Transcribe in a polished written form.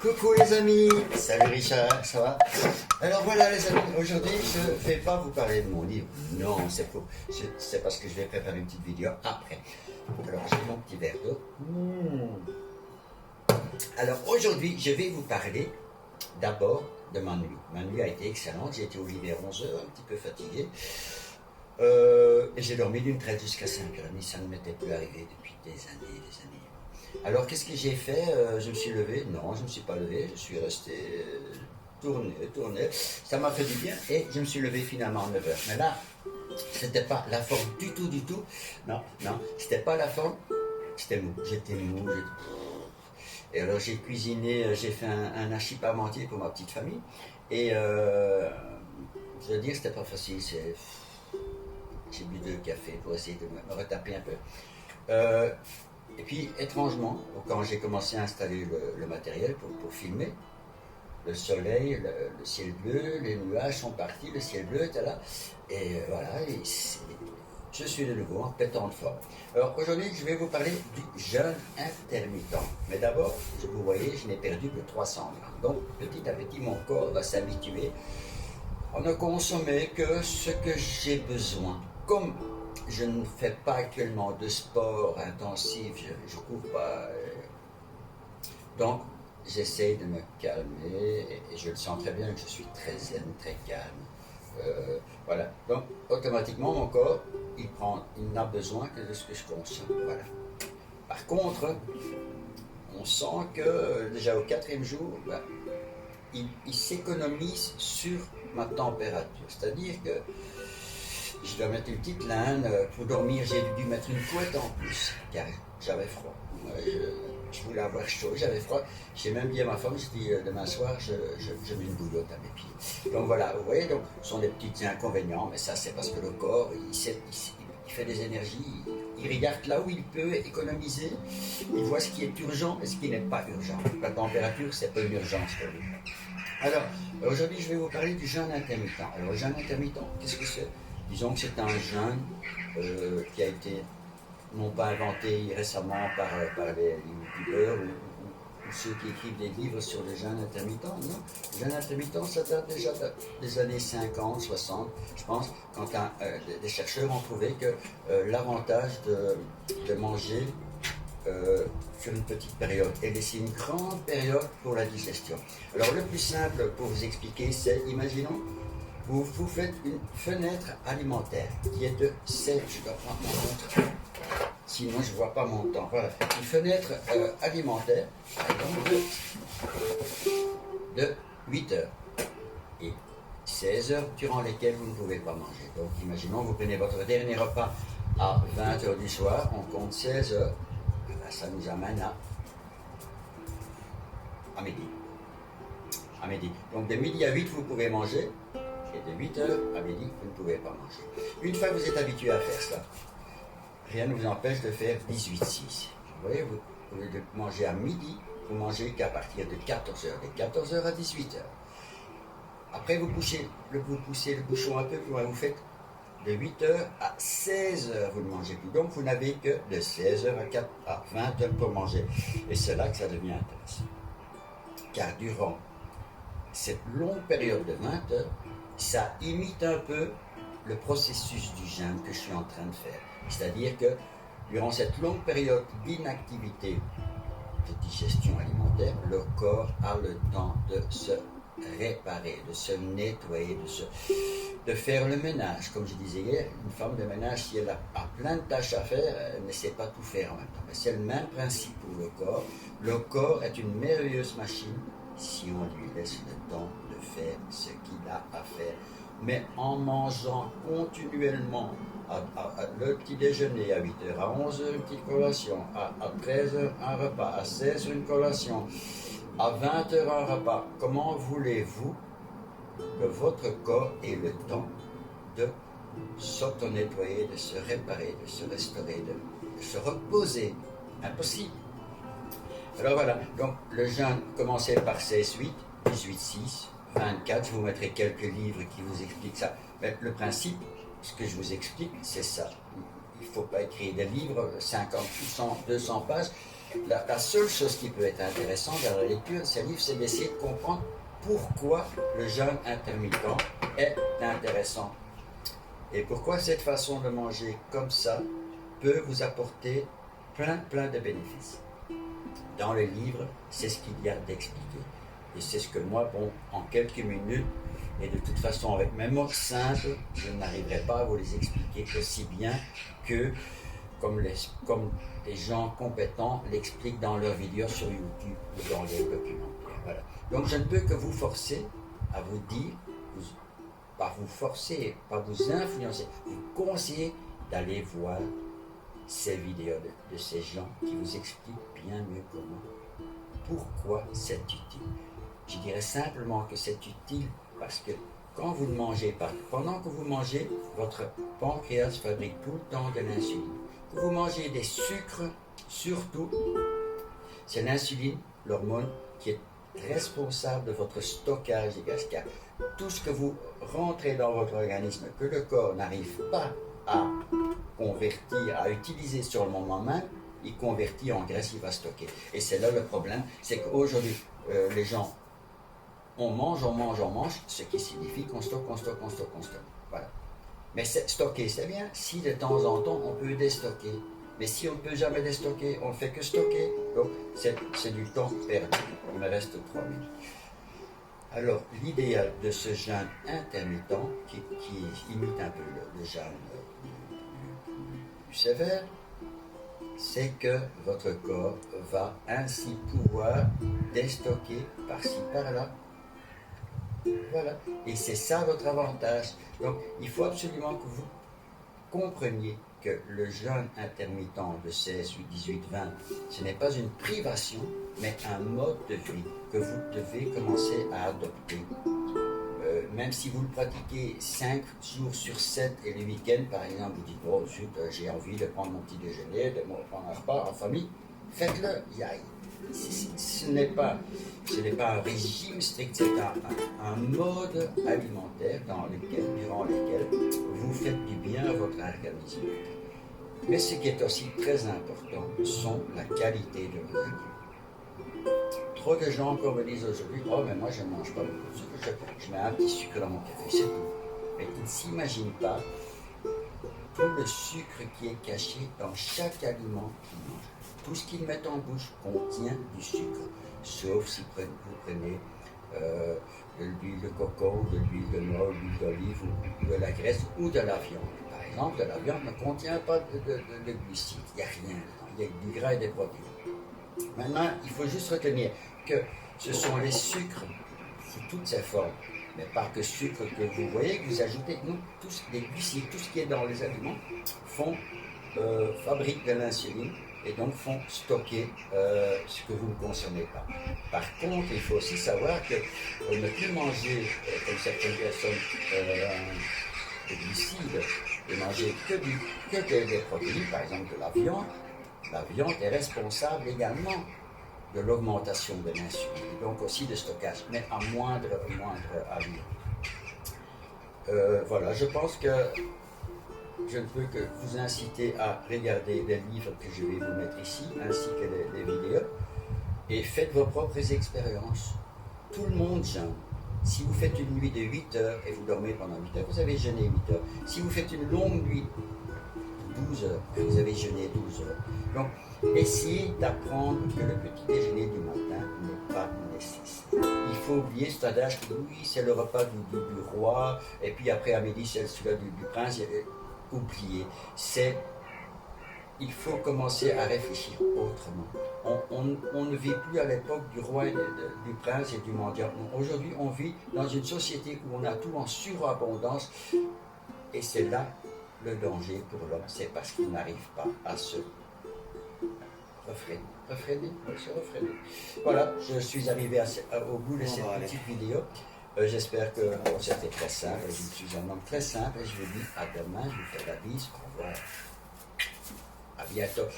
Coucou les amis, salut Richard, ça va? Alors voilà les amis, aujourd'hui je ne vais pas vous parler de mon livre, non c'est faux, c'est parce que je vais préparer une petite vidéo après. Alors j'ai mon petit verre d'eau. Alors aujourd'hui je vais vous parler d'abord de ma nuit. Ma nuit a été excellente, j'ai été au lit vers 11 h, un petit peu fatigué. Et j'ai dormi d'une traite jusqu'à 5h30, ça ne m'était plus arrivé depuis des années et des années. Alors qu'est-ce que j'ai fait? Je me suis levé? Non, je ne me suis pas levé, je suis resté tourné. Ça m'a fait du bien et je me suis levé finalement à 9 h. Mais là, c'était pas la forme du tout. Non, c'était pas la forme, c'était mou. J'étais mou. Et alors j'ai cuisiné, j'ai fait un hachis parmentier pour ma petite famille. Et je veux dire, c'était pas facile. J'ai bu 2 cafés pour essayer de me retaper un peu. Et puis, étrangement, quand j'ai commencé à installer le matériel pour filmer, le soleil, le ciel bleu, les nuages sont partis, le ciel bleu était là. Et voilà, je suis de nouveau en pétant de forme. Alors aujourd'hui, je vais vous parler du jeûne intermittent. Mais d'abord, vous voyez, je n'ai perdu que 300 grammes. Donc, petit à petit, mon corps va s'habituer à ne consommer que ce que j'ai besoin. Comme je ne fais pas actuellement de sport intensif, je ne cours pas. Donc, j'essaye de me calmer et je le sens très bien que je suis très zen, très calme. Voilà. Donc, automatiquement, mon corps, il n'a besoin que de ce que je consomme. Voilà. Par contre, on sent que déjà au 4e jour, il s'économise sur ma température. C'est-à-dire que je dois mettre une petite laine. Pour dormir, j'ai dû mettre une couette en plus, car j'avais froid. Je voulais avoir chaud, j'avais froid. J'ai même dit à ma femme, je dis demain soir, je mets une bouillotte à mes pieds. Donc voilà, vous voyez, donc, ce sont des petits inconvénients, mais ça c'est parce que le corps, il fait des énergies, il regarde là où il peut économiser, il voit ce qui est urgent et ce qui n'est pas urgent. La température, c'est pas une urgence pour lui. Alors, aujourd'hui, je vais vous parler du jeûne intermittent. Alors, le jeûne intermittent, qu'est-ce que c'est? Disons que c'est un jeûne qui a été non pas inventé récemment par les youtubeurs ou ceux qui écrivent des livres sur le jeûne intermittent. Non, le jeûne intermittent, ça date déjà des années 50, 60, je pense, quand des chercheurs ont trouvé que l'avantage de manger sur une petite période et laisser une grande période pour la digestion. Alors le plus simple pour vous expliquer, c'est, imaginons, vous faites une fenêtre alimentaire qui est de 7, je dois prendre mon montre, sinon je ne vois pas mon temps. Voilà, une fenêtre alimentaire, par exemple, de 8 heures et 16 heures durant lesquelles vous ne pouvez pas manger. Donc imaginons, vous prenez votre dernier repas à 20 h du soir, on compte 16 heures, ça nous amène à midi. À midi. Donc de midi à 8, vous pouvez manger. Et de 8 h à midi, vous ne pouvez pas manger. Une fois que vous êtes habitué à faire cela, rien ne vous empêche de faire 18-6. Vous voyez, au lieu de manger à midi, vous mangez qu'à partir de 14 h, de 14 h à 18 h. Après, vous poussez le bouchon un peu plus loin, vous faites de 8 h à 16 h, vous ne mangez plus. Donc, vous n'avez que de 16 h à 20 h pour manger. Et c'est là que ça devient intéressant. Car durant cette longue période de 20 h, ça imite un peu le processus du jeûne que je suis en train de faire. C'est-à-dire que durant cette longue période d'inactivité de digestion alimentaire, le corps a le temps de se réparer, de se nettoyer, de faire le ménage. Comme je disais hier, une femme de ménage, si elle a plein de tâches à faire, elle ne sait pas tout faire en même temps. Mais c'est le même principe pour le corps. Le corps est une merveilleuse machine si on lui laisse le temps de faire ce qu'il a à faire. Mais en mangeant continuellement, le petit déjeuner à 8 h, à 11 h une petite collation, à 13 h un repas, à 16 h une collation, à 20 h un repas, comment voulez-vous que votre corps ait le temps de s'auto-nettoyer, de se réparer, de se restaurer, de se reposer? Impossible. Alors voilà, donc le jeûne commençait par 16-8, 18-6, 24, je vous mettrai quelques livres qui vous expliquent ça. Mais le principe, ce que je vous explique, c'est ça. Il ne faut pas écrire des livres, 50, 100, 200 pages. La seule chose qui peut être intéressante dans la lecture de ces livres, c'est d'essayer de comprendre pourquoi le jeûne intermittent est intéressant. Et pourquoi cette façon de manger comme ça peut vous apporter plein de bénéfices. Dans le livre, c'est ce qu'il y a d'expliqué. Et c'est ce que moi, bon, en quelques minutes, et de toute façon avec mes mots simples, je n'arriverai pas à vous les expliquer aussi bien que comme les gens compétents l'expliquent dans leurs vidéos sur YouTube ou dans les documentaires. Voilà. Donc je ne peux que vous forcer à vous dire, pas vous forcer, pas vous influencer, vous conseiller d'aller voir ces vidéos de ces gens qui vous expliquent bien mieux que moi pourquoi c'est utile. Je dirais simplement que c'est utile parce que quand vous ne mangez pas, pendant que vous mangez, votre pancréas fabrique tout le temps de l'insuline. Que vous mangez des sucres, surtout, c'est l'insuline, l'hormone, qui est responsable de votre stockage des gaz. Car tout ce que vous rentrez dans votre organisme, que le corps n'arrive pas à convertir, à utiliser sur le moment même, il convertit en graisse, il va stocker. Et c'est là le problème, c'est qu'aujourd'hui, les gens, on mange, ce qui signifie qu'on stocke. Voilà. Mais stocker, c'est bien, si de temps en temps, on peut déstocker. Mais si on ne peut jamais déstocker, on ne fait que stocker. Donc, c'est du temps perdu. Il me reste 3 minutes. Alors, l'idéal de ce jeûne intermittent, qui imite un peu le jeûne plus sévère, c'est que votre corps va ainsi pouvoir déstocker par-ci, par-là. Voilà. Et c'est ça votre avantage. Donc, il faut absolument que vous compreniez que le jeûne intermittent de 16, 18, 20, ce n'est pas une privation, mais un mode de vie que vous devez commencer à adopter. Même si vous le pratiquez 5 jours sur 7 et le week-end, par exemple, vous dites, oh zut, j'ai envie de prendre mon petit déjeuner, de prendre un repas en famille, faites-le. Ce n'est pas un régime strict, c'est un mode alimentaire durant lequel vous faites du bien à votre organisme. Mais ce qui est aussi très important, sont la qualité de vos aliments. Trop de gens encore me disent aujourd'hui, oh mais moi je ne mange pas beaucoup de sucre, je mets un petit sucre dans mon café, c'est tout. Mais ils ne s'imaginent pas tout le sucre qui est caché dans chaque aliment qu'ils mangent. Tout ce qu'ils mettent en bouche contient du sucre, sauf si vous prenez de l'huile de coco, de l'huile de noix, de l'huile d'olive, ou de la graisse, ou de la viande. Par exemple, la viande ne contient pas de glucides, il n'y a rien dedans, il y a du gras et des protéines. Maintenant, il faut juste retenir que ce sont les sucres sous toutes ces formes, mais pas que sucre que vous voyez, que vous ajoutez. Non, tous les glucides, tout ce qui est dans les aliments, fabriquent de l'insuline et donc font stocker ce que vous ne consommez pas. Par contre, il faut aussi savoir que ne plus manger, comme certaines personnes, des glucides, et manger que des protéines, par exemple de la viande. La viande est responsable également de l'augmentation de l'insuline, et donc aussi de stockage, mais à moindre allure. Voilà, je pense que je ne peux que vous inciter à regarder les livres que je vais vous mettre ici, ainsi que les vidéos, et faites vos propres expériences. Tout le monde jeûne. Si vous faites une nuit de 8 heures et vous dormez pendant 8 heures, vous avez jeûné 8 heures. Si vous faites une longue nuit, 12 heures, vous avez jeûné 12 heures. Donc, essayez d'apprendre que le petit déjeuner du matin n'est pas nécessaire. Il faut oublier cet adage que oui, c'est le repas du roi, et puis après à midi, c'est celui du prince. Oubliez, il faut commencer à réfléchir autrement. On ne vit plus à l'époque du roi, du prince et du mendiant. Aujourd'hui, on vit dans une société où on a tout en surabondance, et c'est là le danger pour l'homme, c'est parce qu'il n'arrive pas à se refréner. Voilà, je suis arrivé au bout de cette petite vidéo. J'espère que c'était très simple. Je suis un homme très simple et je vous dis à demain. Je vous fais la bise. Au revoir. À bientôt.